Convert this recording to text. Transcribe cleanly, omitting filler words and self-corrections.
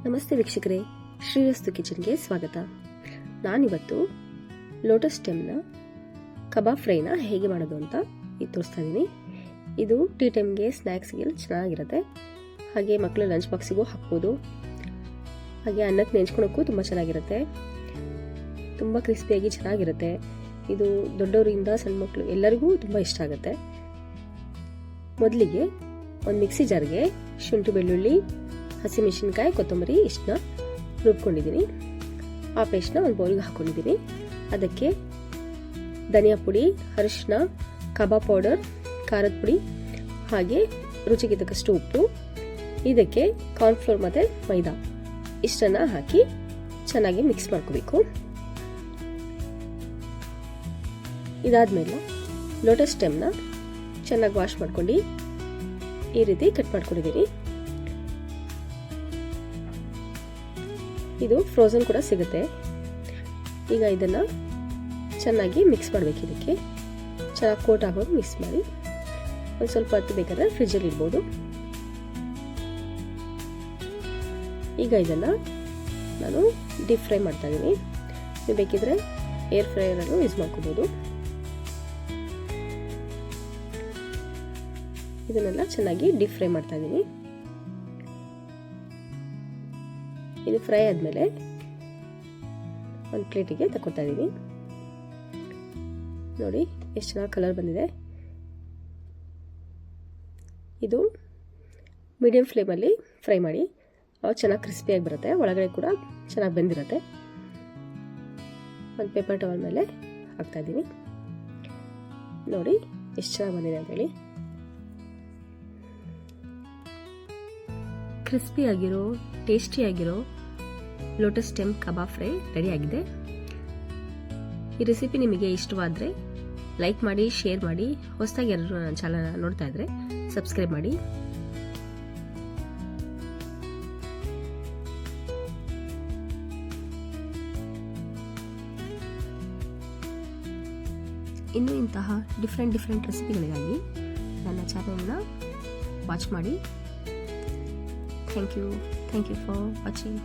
ನಮಸ್ತೆ ವೀಕ್ಷಕರೇ, ಶ್ರೀರಸ್ತು ಕಿಚನ್ಗೆ ಸ್ವಾಗತ. ನಾನಿವತ್ತು ಲೋಟಸ್ ಸ್ಟೆಮ್ನ ಕಬಾಬ್ ಫ್ರೈನ ಹೇಗೆ ಮಾಡೋದು ಅಂತ ತೋರಿಸ್ತಾ ಇದ್ದೀನಿ. ಇದು ಟೀ ಟೈಮ್ಗೆ ಸ್ನ್ಯಾಕ್ಸ್ಗೆ ಚೆನ್ನಾಗಿರುತ್ತೆ. ಹಾಗೆ ಮಕ್ಕಳು ಲಂಚ್ ಬಾಕ್ಸಿಗೂ ಹಾಕ್ಬೋದು. ಹಾಗೆ ಅನ್ನಕ್ಕೆ ನೆಂಚ್ಕೊಳಕ್ಕೂ ತುಂಬ ಚೆನ್ನಾಗಿರುತ್ತೆ. ತುಂಬ ಕ್ರಿಸ್ಪಿಯಾಗಿ ಚೆನ್ನಾಗಿರುತ್ತೆ. ಇದು ದೊಡ್ಡವರಿಂದ ಸಣ್ಣ ಮಕ್ಕಳು ಎಲ್ಲರಿಗೂ ತುಂಬ ಇಷ್ಟ ಆಗುತ್ತೆ. ಮೊದಲಿಗೆ ಒಂದು ಮಿಕ್ಸಿ ಜಾರ್ಗೆ ಶುಂಠಿ, ಬೆಳ್ಳುಳ್ಳಿ, ಹಸಿಮೆಣಸಿನ್ಕಾಯಿ, ಕೊತ್ತಂಬರಿ ಇಷ್ಟನ್ನ ರುಬ್ಕೊಂಡಿದ್ದೀನಿ. ಆ ಪೇಸ್ಟ್ನ ಒಂದು ಬೌಲ್ಗೆ ಹಾಕ್ಕೊಂಡಿದ್ದೀನಿ. ಅದಕ್ಕೆ ಧನಿಯಾ ಪುಡಿ, ಅರಿಶಿನ, ಕಬಾಬ್ ಪೌಡರ್, ಖಾರದ ಪುಡಿ, ಹಾಗೆ ರುಚಿಗೆ ತಕ್ಕಷ್ಟು ಉಪ್ಪು, ಇದಕ್ಕೆ ಕಾರ್ನ್ಫ್ಲೋರ್ ಮತ್ತು ಮೈದಾ ಇಷ್ಟನ್ನು ಹಾಕಿ ಚೆನ್ನಾಗಿ ಮಿಕ್ಸ್ ಮಾಡ್ಕೋಬೇಕು. ಇದಾದಮೇಲೆ ಲೋಟಸ್ ಸ್ಟೆಮ್ನ ಚೆನ್ನಾಗಿ ವಾಶ್ ಮಾಡ್ಕೊಂಡು ಈ ರೀತಿ ಕಟ್ ಮಾಡ್ಕೊಂಡಿದ್ದೀನಿ. ಇದು ಫ್ರೋಝನ್ ಕೂಡ ಸಿಗುತ್ತೆ. ಈಗ ಇದನ್ನು ಚೆನ್ನಾಗಿ ಮಿಕ್ಸ್ ಮಾಡಬೇಕು. ಇದಕ್ಕೆ ಚೆನ್ನಾಗಿ ಕೋಟ್ ಆಗೋದು ಮಿಕ್ಸ್ ಮಾಡಿ ಒಂದು ಸ್ವಲ್ಪ ಹೊತ್ತು ಬೇಕಾದ್ರೆ ಫ್ರಿಜ್ಜಲ್ಲಿ ಇಡ್ಬೋದು. ಈಗ ಇದನ್ನು ನಾನು ಡೀಪ್ ಫ್ರೈ ಮಾಡ್ತಾ ಇದ್ದೀನಿ. ನೀವು ಬೇಕಿದ್ರೆ ಏರ್ ಫ್ರೈಯರನ್ನು ಯೂಸ್ ಮಾಡ್ಕೋಬೋದು. ಇದನ್ನೆಲ್ಲ ಚೆನ್ನಾಗಿ ಡೀಪ್ ಫ್ರೈ ಮಾಡ್ತಾ ಇದ್ದೀನಿ. ಇದು ಫ್ರೈ ಆದಮೇಲೆ ಒಂದು ಪ್ಲೇಟಿಗೆ ತಗೊಳ್ತಾ ಇದ್ದೀನಿ. ನೋಡಿ ಎಷ್ಟು ಚೆನ್ನಾಗಿ ಕಲರ್ ಬಂದಿದೆ. ಇದು ಮೀಡಿಯಂ ಫ್ಲೇಮಲ್ಲಿ ಫ್ರೈ ಮಾಡಿ, ಅವಾಗ ಚೆನ್ನಾಗಿ ಕ್ರಿಸ್ಪಿಯಾಗಿ ಬರುತ್ತೆ. ಒಳಗಡೆ ಕೂಡ ಚೆನ್ನಾಗಿ ಬೆಂದಿರುತ್ತೆ. ಒಂದು ಪೇಪರ್ ಟವಲ್ ಮೇಲೆ ಹಾಕ್ತಾ ಇದ್ದೀನಿ. ನೋಡಿ ಎಷ್ಟು ಚೆನ್ನಾಗಿ ಬಂದಿದೆ ಅಂತೇಳಿ. ಕ್ರಿಸ್ಪಿಯಾಗಿರೋ ಟೇಸ್ಟಿಯಾಗಿರೋ ಲೋಟಸ್ ಸ್ಟೆಮ್ ಕಬಾಬ್ ಫ್ರೈ ರೆಡಿ ಆಗಿದೆ. ಈ ರೆಸಿಪಿ ನಿಮಗೆ ಇಷ್ಟವಾದರೆ ಲೈಕ್ ಮಾಡಿ, ಶೇರ್ ಮಾಡಿ. ಹೊಸದಾಗಿ ಯಾರು ನನ್ನ ಚಾನಲ್ನ ನೋಡ್ತಾ ಇದ್ರೆ ಸಬ್ಸ್ಕ್ರೈಬ್ ಮಾಡಿ. ಇನ್ನೂ ಇಂತಹ ಡಿಫ್ರೆಂಟ್ ರೆಸಿಪಿಗಳಿಗಾಗಿ ನನ್ನ ಚಾನಲ್ನ ವಾಚ್ ಮಾಡಿ. Thank you for watching.